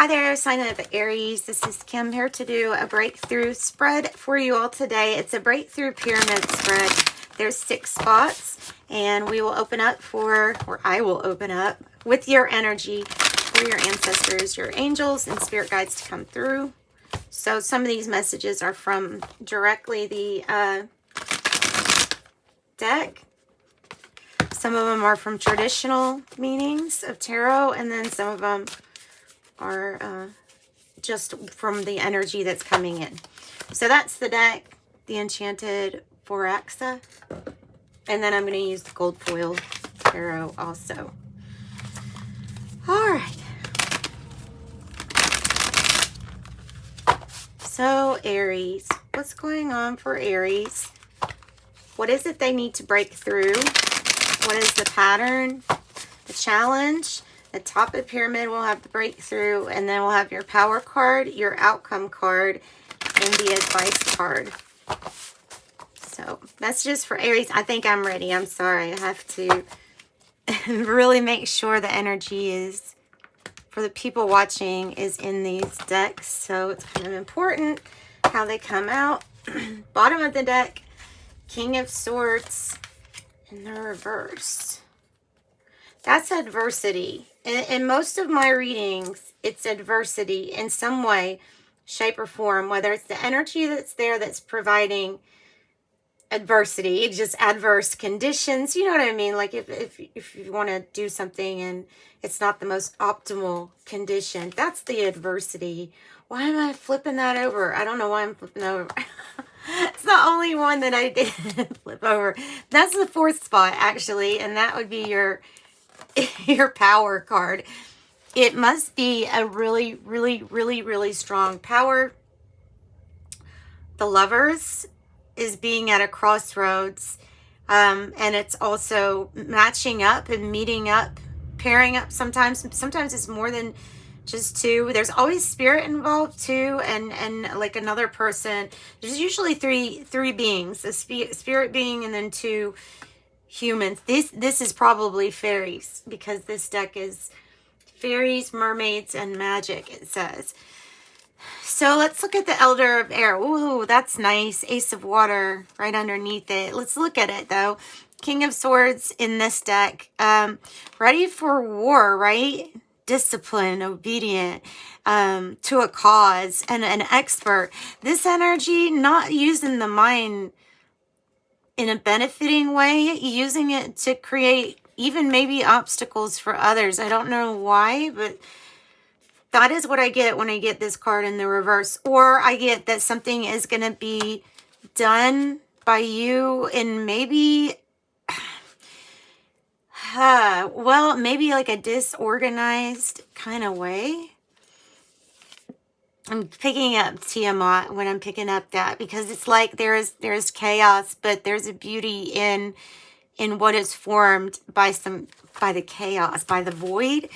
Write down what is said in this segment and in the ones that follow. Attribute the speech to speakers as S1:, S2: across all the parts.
S1: Hi there, sign of Aries. This is Kim here to do a breakthrough spread for you all today. It's a breakthrough pyramid spread. There's 6 spots, and we will open up for, or I will open up with your energy for your ancestors, your angels, and spirit guides to come through. So some of these messages are from directly the deck. Some of them are from traditional meanings of tarot, and then some of them are just from the energy that's coming in. So that's the deck, the Enchanted Foraxa. And then I'm going to use the gold foil tarot also. All right. So Aries, what's going on for Aries? What is it they need to break through? What is the pattern, the challenge? The top of the pyramid will have the breakthrough, and then we'll have your power card, your outcome card, and the advice card. So messages for Aries. I think I'm ready. I'm sorry. I have to really make sure the energy is, for the people watching, is in these decks. So it's kind of important how they come out. Bottom of the deck, King of Swords in the reverse. That's adversity. In most of my readings, it's adversity in some way, shape, or form, whether it's the energy that's there that's providing adversity, just adverse conditions. You know what I mean? Like if you want to do something and it's not the most optimal condition, that's the adversity. Why am I flipping that over? I don't know why I'm flipping over. It's the only one that I did flip over. That's the 4th spot, actually, and that would be your power card. It must be a really, really, really, really strong power. The Lovers is being at a crossroads, and it's also matching up and meeting up, pairing up. Sometimes it's more than just 2. There's always spirit involved too, and like another person. There's usually three beings, a spirit being, and then 2 humans. This is probably fairies, because this deck is fairies, mermaids, and magic, it says. So let's look at the Elder of Air. Ooh, that's nice. Ace of Water right underneath it. Let's look at it though. King of Swords in this deck. Ready for war, right? Discipline, obedient, to a cause, and an expert. This energy, not using the mind in a benefiting way, using it to create even maybe obstacles for others. I don't know why, but that is what I get when I get this card in the reverse. Or I get that something is going to be done by you in maybe, well, maybe like a disorganized kind of way. I'm picking up Tiamat when I'm picking up that, because it's like there's chaos, but there's a beauty in what is formed by the chaos, by the void.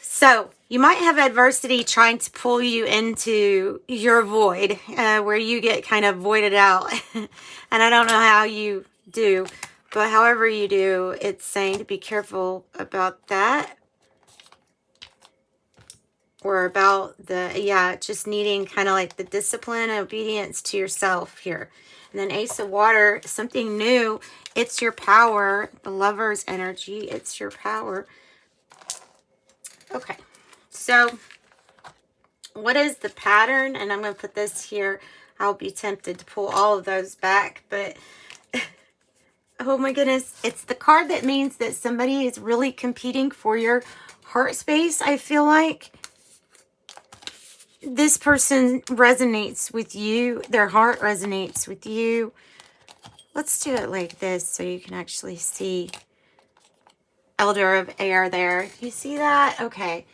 S1: So you might have adversity trying to pull you into your void, where you get kind of voided out. And I don't know how you do, but however you do, it's saying to be careful about that. Or about the, just needing kind of like the discipline and obedience to yourself here. And then Ace of Water, something new. It's your power. The Lover's energy. It's your power. Okay. So what is the pattern? And I'm going to put this here. I'll be tempted to pull all of those back. But oh my goodness. It's the card that means that somebody is really competing for your heart space, I feel like. This person resonates with you. Their heart resonates with you. Let's do it like this so you can actually see Elder of Air there. You see that? Okay.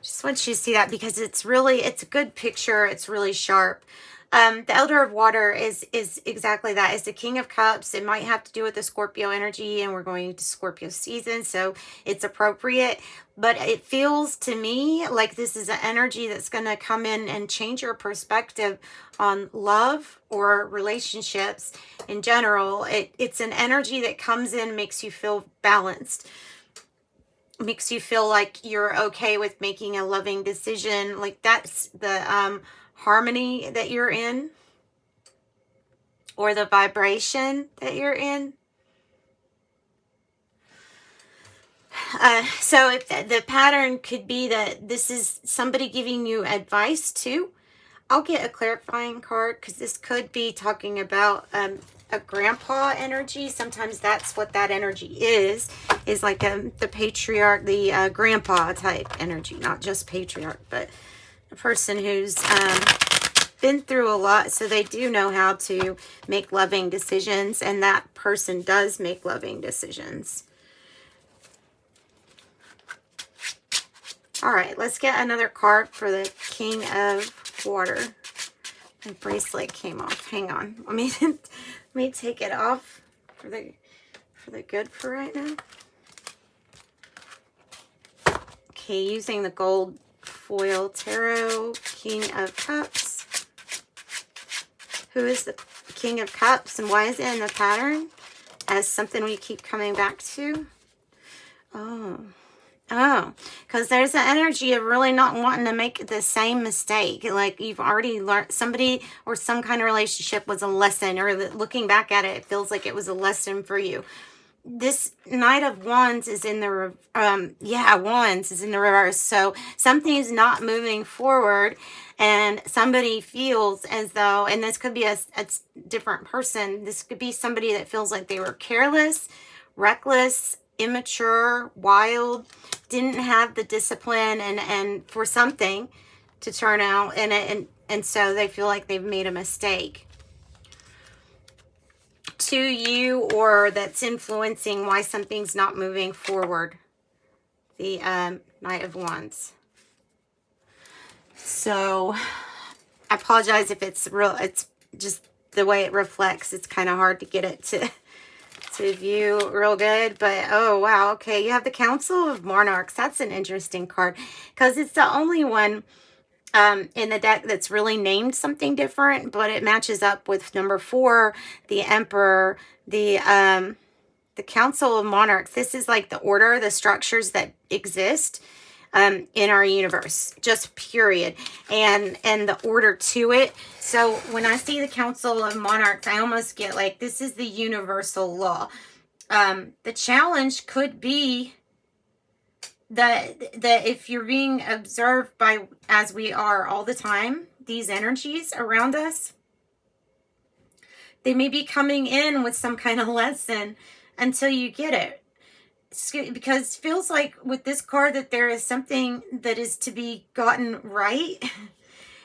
S1: Just want you to see that, because it's a good picture. It's really sharp. The Elder of Water is exactly that. It's the King of Cups. It might have to do with the Scorpio energy, and we're going to Scorpio season, so it's appropriate. But it feels to me like this is an energy that's going to come in and change your perspective on love or relationships in general. It's an energy that comes in, makes you feel balanced. makes you feel like you're okay with making a loving decision. Like that's the harmony that you're in, or the vibration that you're in. So if the pattern could be that this is somebody giving you advice too. I'll get a clarifying card, because this could be talking about a grandpa energy. Sometimes that's what that energy is like the patriarch, the grandpa type energy, not just patriarch, but a person who's been through a lot, so they do know how to make loving decisions, and that person does make loving decisions. All right, let's get another card for the King of Water. My bracelet came off. Hang on. Let me take it off for the good for right now. Okay, using the gold foil tarot, King of Cups. Who is the King of Cups, and why is it in the pattern as something we keep coming back to? Oh, because there's an energy of really not wanting to make the same mistake. Like you've already learned, somebody or some kind of relationship was a lesson, or looking back at it, it feels like it was a lesson for you. This Knight of Wands is in the, Wands is in the reverse. So something is not moving forward, and somebody feels as though, and this could be a different person. This could be somebody that feels like they were careless, reckless, immature, wild, didn't have the discipline and for something to turn out, and so they feel like they've made a mistake to you, or that's influencing why something's not moving forward. The Knight of Wands. So I apologize if it's just the way it reflects. It's kind of hard to get it to view real good, but oh wow, okay, you have the Council of Monarchs. That's an interesting card, because it's the only one in the deck that's really named something different, but it matches up with number 4, the Emperor, the Council of Monarchs. This is like the order, the structures that exist in our universe, just period, and the order to it. So when I see the Council of Monarchs, I almost get like this is the universal law. The challenge could be that if you're being observed by, as we are all the time, these energies around us, they may be coming in with some kind of lesson until you get it. Because it feels like with this card that there is something that is to be gotten right,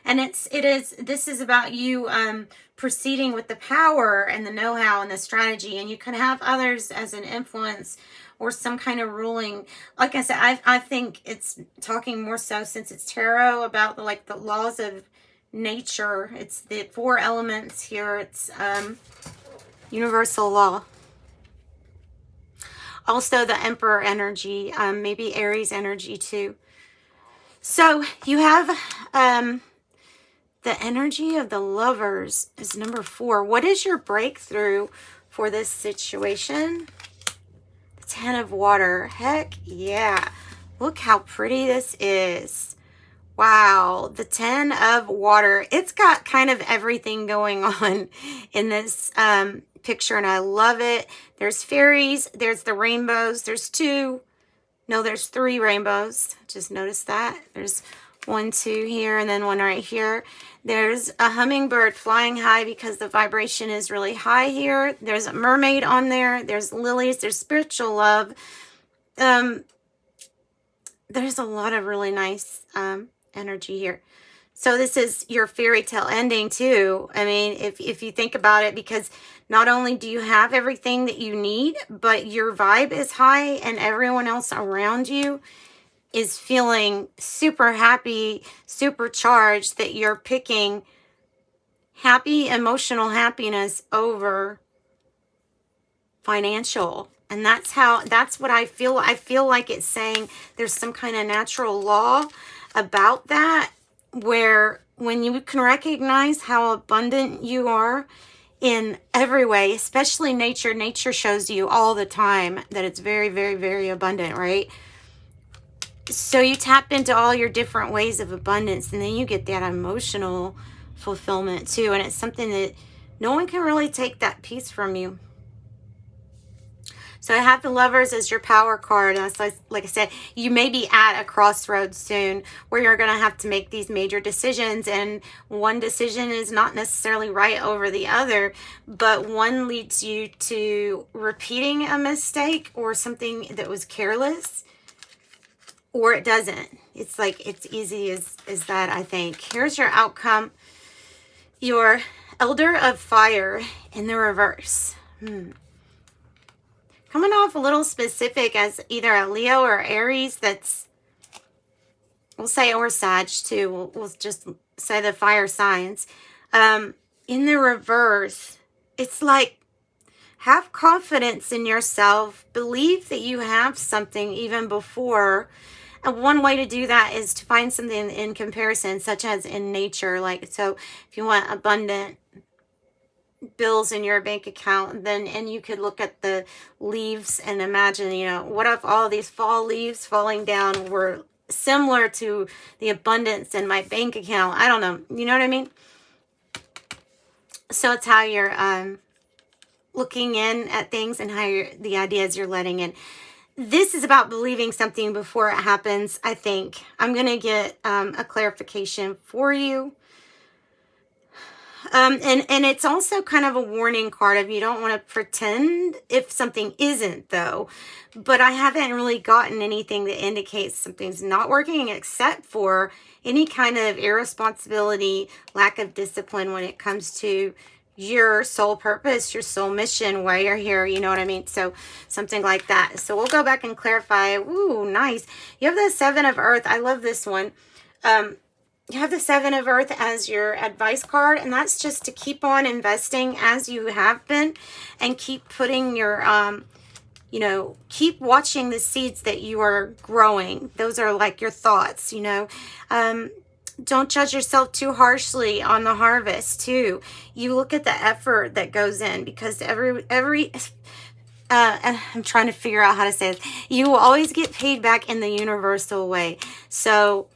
S1: and this is about you proceeding with the power and the know-how and the strategy, and you can have others as an influence or some kind of ruling. Like I said, I think it's talking more so, since it's tarot, about the laws of nature. It's the 4 elements here. It's universal law. Also the Emperor energy, maybe Aries energy too. So you have the energy of the Lovers is number 4. What is your breakthrough for this situation? The 10 of Water. Heck yeah. Look how pretty this is. Wow. The 10 of Water. It's got kind of everything going on in this picture, and I love it. There's fairies, there's the rainbows, there's 3 rainbows. Just notice that. There's 1, 2 here, and then 1 right here. There's a hummingbird flying high because the vibration is really high here. There's a mermaid on there. There's lilies. There's spiritual love. There's a lot of really nice energy here. So this is your fairy tale ending too. I mean, if you think about it, because not only do you have everything that you need, but your vibe is high, and everyone else around you is feeling super happy, super charged, that you're picking happy, emotional happiness over financial. And that's what I feel. I feel like it's saying there's some kind of natural law about that, where when you can recognize how abundant you are in every way, especially nature shows you all the time that it's very, very, very abundant, right? So you tap into all your different ways of abundance, and then you get that emotional fulfillment too. And it's something that no one can really take that piece from you. So I have the Lovers as your power card. And like I said, you may be at a crossroads soon where you're going to have to make these major decisions. And one decision is not necessarily right over the other, but one leads you to repeating a mistake or something that was careless, or it doesn't. It's like, it's easy as that, I think. Here's your outcome. Your Elder of Fire in the reverse. Coming off a little specific as either a Leo or Aries. That's, we'll say, or Sag too. We'll just say the fire signs. In the reverse, it's like, have confidence in yourself. Believe that you have something even before. And one way to do that is to find something in comparison, such as in nature. Like, so if you want abundant bills in your bank account, then, and you could look at the leaves and imagine, you know, what if all these fall leaves falling down were similar to the abundance in my bank account? I don't know. You know what I mean? So it's how you're looking in at things and how the ideas you're letting in. This is about believing something before it happens, I think. I'm going to get a clarification for you. And it's also kind of a warning card of you don't want to pretend if something isn't, though. But I haven't really gotten anything that indicates something's not working, except for any kind of irresponsibility, lack of discipline when it comes to your soul purpose, your soul mission, why you're here, you know what I mean? So something like that. So we'll go back and clarify. Ooh, nice. You have the Seven of Earth. I love this one. You have the Seven of Earth as your advice card, and that's just to keep on investing as you have been, and keep putting your, you know, keep watching the seeds that you are growing. Those are like your thoughts, you know. Don't judge yourself too harshly on the harvest too. You look at the effort that goes in, because I'm trying to figure out how to say this. You will always get paid back in the universal way. So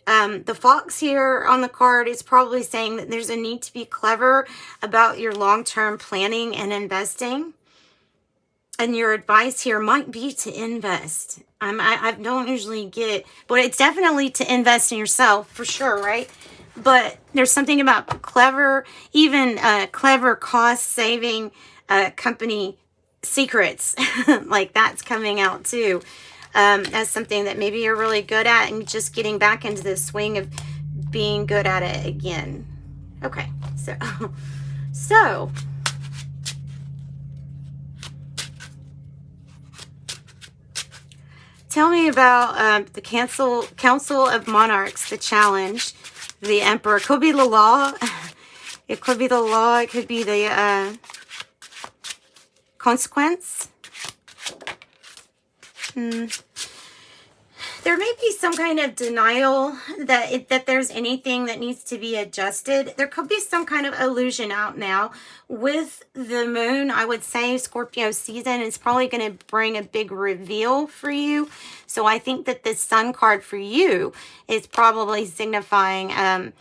S1: the fox here on the card is probably saying that there's a need to be clever about your long-term planning and investing. And your advice here might be to invest. I don't usually get, but it's definitely to invest in yourself for sure, right? But there's something about clever, even clever cost-saving company secrets. Like that's coming out too. As something that maybe you're really good at, and just getting back into the swing of being good at it again. Okay, so tell me about the Council of Monarchs, the challenge, the Emperor. Could be the law. It could be the law. It could be the consequence. There may be some kind of denial that there's anything that needs to be adjusted. There could be some kind of illusion out now. With the moon, I would say Scorpio season is probably going to bring a big reveal for you. So I think that this Sun card for you is probably signifying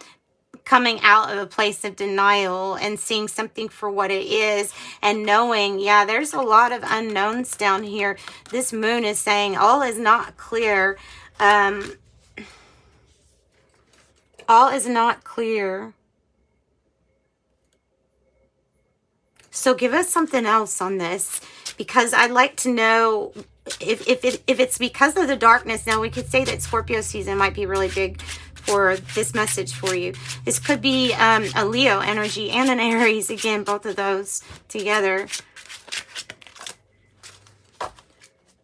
S1: coming out of a place of denial and seeing something for what it is, and knowing, yeah, there's a lot of unknowns down here. This moon is saying all is not clear. All is not clear. So give us something else on this, because I'd like to know if it's because of the darkness. Now we could say that Scorpio season might be really big for this message for you. This could be a Leo energy and an Aries. Again, both of those together.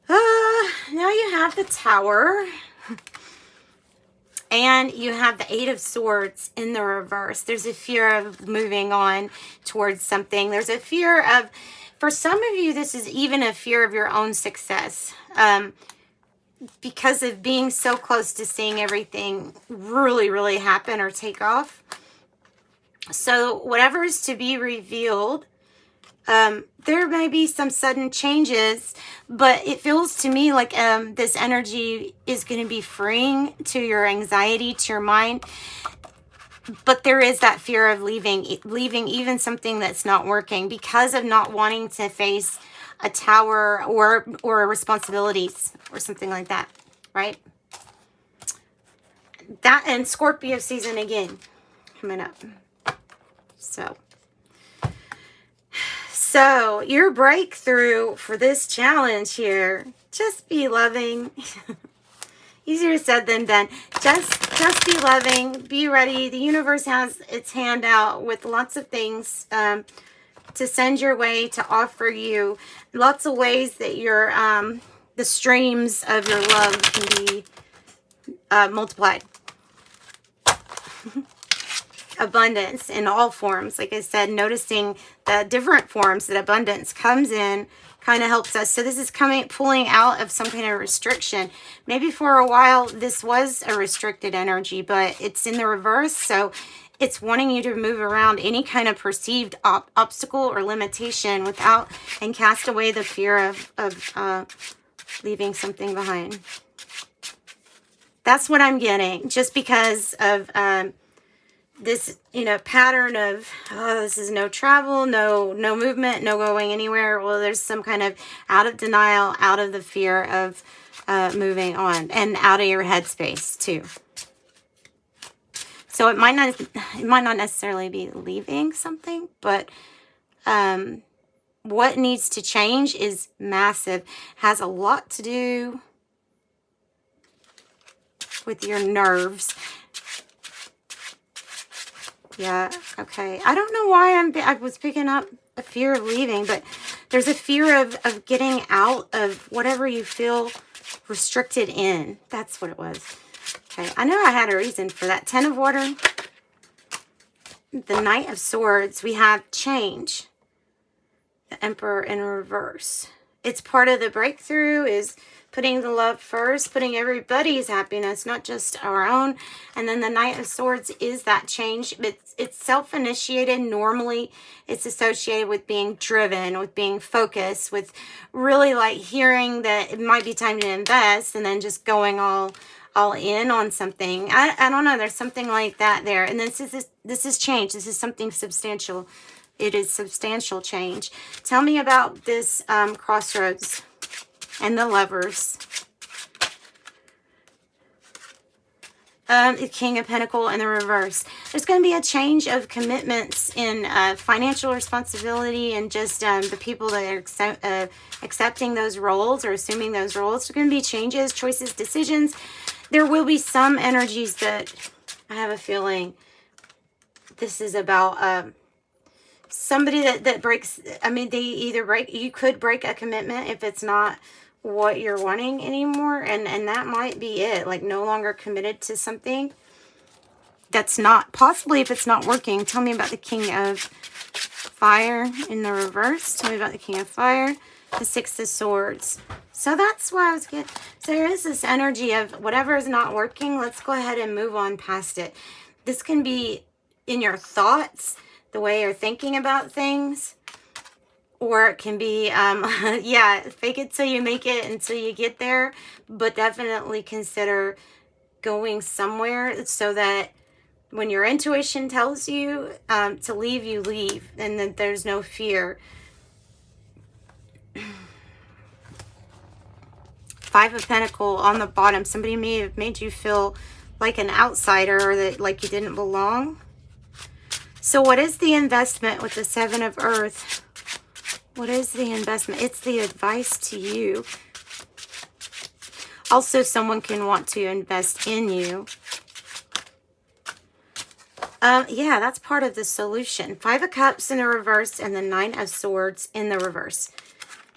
S1: Now you have the Tower. And you have the Eight of Swords in the reverse. There's a fear of moving on towards something. There's a fear of, for some of you, this is even a fear of your own success. Because of being so close to seeing everything really, really happen or take off. So whatever is to be revealed, There may be some sudden changes, but it feels to me like this energy is going to be freeing to your anxiety, to your mind. But there is that fear of leaving even something that's not working because of not wanting to face a tower or responsibilities or something like that, right? That and Scorpio season again coming up. So your breakthrough for this challenge here, just be loving. Easier said than done. Just be loving. Be ready. The universe has its hand out with lots of things to send your way, to offer you. Lots of ways that your the streams of your love can be multiplied. Abundance in all forms. Like I said, noticing the different forms that abundance comes in kind of helps us. So this is pulling out of some kind of restriction. Maybe for a while this was a restricted energy, but it's in the reverse. So it's wanting you to move around any kind of perceived obstacle or limitation without, and cast away the fear of leaving something behind. That's what I'm getting. Just because of this, pattern of, oh, this is no travel, no movement, no going anywhere. Well, there's some kind of out of denial, out of the fear of moving on, and out of your headspace too. So it might not necessarily be leaving something, but what needs to change is massive. Has a lot to do with your nerves. Yeah, okay. I don't know why I was picking up a fear of leaving, but there's a fear of getting out of whatever you feel restricted in. That's what it was. Okay, I know I had a reason for that. 10 of Water. The Knight of Swords. We have change. The Emperor in reverse. It's part of the breakthrough is putting the love first, putting everybody's happiness, not just our own. And then the Knight of Swords is that change. It's self-initiated. Normally, it's associated with being driven, with being focused, with really like hearing that it might be time to invest and then just going all in on something. I don't know. There's something like that there. And this is change. This is something substantial. It is substantial change. Tell me about this crossroads. And the Lovers. The King of Pentacles in the reverse. There's going to be a change of commitments in financial responsibility and just the people that are accepting those roles or assuming those roles. There's going to be changes, choices, decisions. There will be some energies that I have a feeling this is about somebody that breaks. I mean, they either break. You could break a commitment if it's not what you're wanting anymore, and that might be it, like no longer committed to something that's not, possibly if it's not working. Tell me about the King of Fire in the reverse. Tell me about the King of Fire. The Six of Swords. So that's why I was getting, so there is this energy of whatever is not working, let's go ahead and move on past it. This can be in your thoughts, the way you're thinking about things. Or it can be, yeah, fake it till you make it until you get there. But definitely consider going somewhere so that when your intuition tells you to leave, you leave. And that there's no fear. Five of Pentacles on the bottom. Somebody may have made you feel like an outsider or that like you didn't belong. So what is the investment with the Seven of Earth? What is the investment? It's the advice to you. Also, someone can want to invest in you. Yeah, that's part of the solution. Five of Cups in the reverse and the Nine of Swords in the reverse.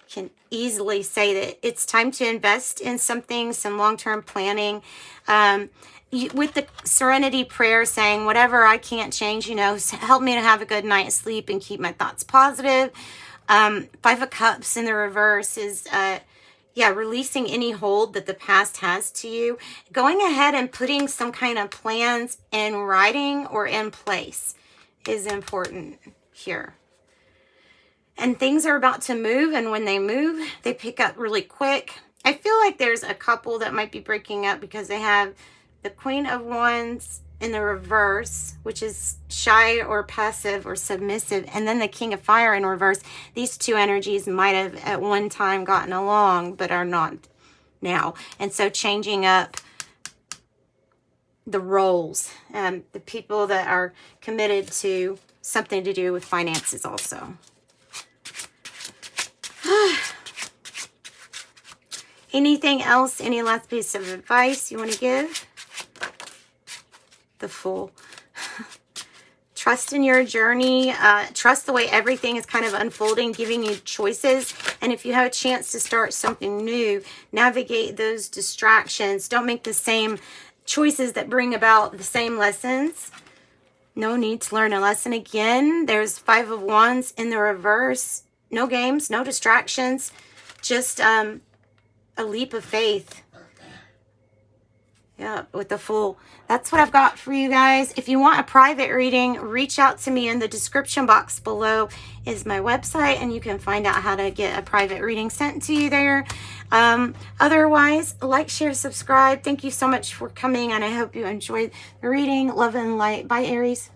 S1: Can easily say that it's time to invest in something, some long-term planning. With the Serenity Prayer saying, whatever I can't change, help me to have a good night's sleep and keep my thoughts positive. Five of Cups in the reverse is, releasing any hold that the past has to you. Going ahead and putting some kind of plans in writing or in place is important here. And things are about to move, and when they move, they pick up really quick. I feel like there's a couple that might be breaking up because they have the Queen of Wands in the reverse, which is shy or passive or submissive, and then the King of Fire in reverse. These two energies might have at one time gotten along, but are not now. And so changing up the roles, the people that are committed to something to do with finances also. Anything else? Any last piece of advice you want to give? The Fool. Trust in your journey. Trust the way everything is kind of unfolding, giving you choices. And if you have a chance to start something new, navigate those distractions. Don't make the same choices that bring about the same lessons. No need to learn a lesson again. There's Five of Wands in the reverse. No games, no distractions. Just a leap of faith. Yeah, with the Fool. That's what I've got for you guys. If you want a private reading, reach out to me. In the description box below is my website, and you can find out how to get a private reading sent to you there. Otherwise, like, share, subscribe. Thank you so much for coming, and I hope you enjoyed the reading. Love and light. Bye, Aries.